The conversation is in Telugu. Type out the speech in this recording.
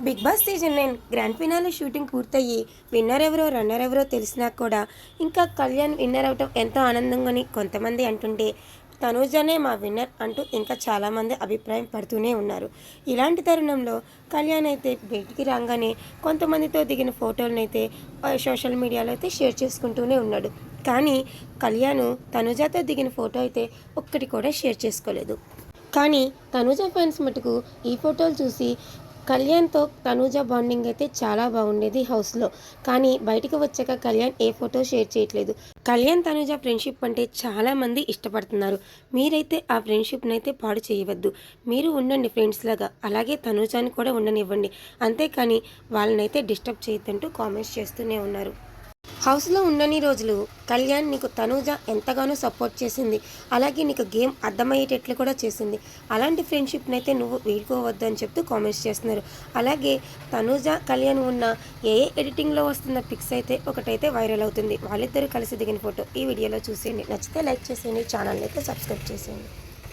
Big Boss season 9 grand finale shooting పూర్తయ్యి విన్నర్ ఎవరో రన్నర్ ఎవరో తెలిసినా కూడా ఇంకా కళ్యాణ్ విన్నర్ అవటం ఎంతో ఆనందంగాని కొంతమంది అంటుంటే తనూజనే మా విన్నర్ అంటూ ఇంకా చాలామంది అభిప్రాయం పడుతూనే ఉన్నారు. ఇలాంటి తరుణంలో కళ్యాణ్ అయితే బయటికి రాగానే కొంతమందితో దిగిన ఫోటోలనైతే సోషల్ మీడియాలో అయితే షేర్ చేసుకుంటూనే ఉన్నాడు. కానీ కళ్యాణ్ తనుజాతో దిగిన ఫోటో అయితే ఒక్కటి కూడా షేర్ చేసుకోలేదు. కానీ తనూజ ఫ్యాన్స్ మటుకు ఈ ఫోటోలు చూసి కళ్యాణ్తో తనూజ బాండింగ్ అయితే చాలా బాగుండేది హౌస్లో. కానీ బయటకు వచ్చాక కళ్యాణ్ ఏ ఫోటో షేర్ చేయట్లేదు. కళ్యాణ్ తనూజ ఫ్రెండ్షిప్ అంటే చాలామంది ఇష్టపడుతున్నారు. మీరైతే ఆ ఫ్రెండ్షిప్ని అయితే పాడు చేయవద్దు. మీరు ఉండండి ఫ్రెండ్స్ లాగా, అలాగే తనూజాని కూడా ఉండనివ్వండి. అంతేకాని వాళ్ళనైతే డిస్టర్బ్ చేయొద్దంటూ కామెంట్స్ చేస్తూనే ఉన్నారు. హౌస్లో ఉన్నన్ని రోజులు కళ్యాణ్ నీకు తనూజ ఎంతగానో సపోర్ట్ చేసింది, అలాగే నీకు గేమ్ అర్థమయ్యేటట్లు కూడా చేసింది. అలాంటి ఫ్రెండ్షిప్ని అయితే నువ్వు వీడుకోవద్దు అని చెప్తూ కామెంట్స్ చేస్తున్నారు. అలాగే తనూజ కళ్యాణ్ ఉన్న ఎడిటింగ్లో వస్తున్న పిక్స్ అయితే ఒకటైతే వైరల్ అవుతుంది. వాళ్ళిద్దరూ కలిసి దిగిన ఫోటో ఈ వీడియోలో చూసేయండి. నచ్చితే లైక్ చేసేయండి, ఛానల్ని అయితే సబ్స్క్రైబ్ చేసేయండి.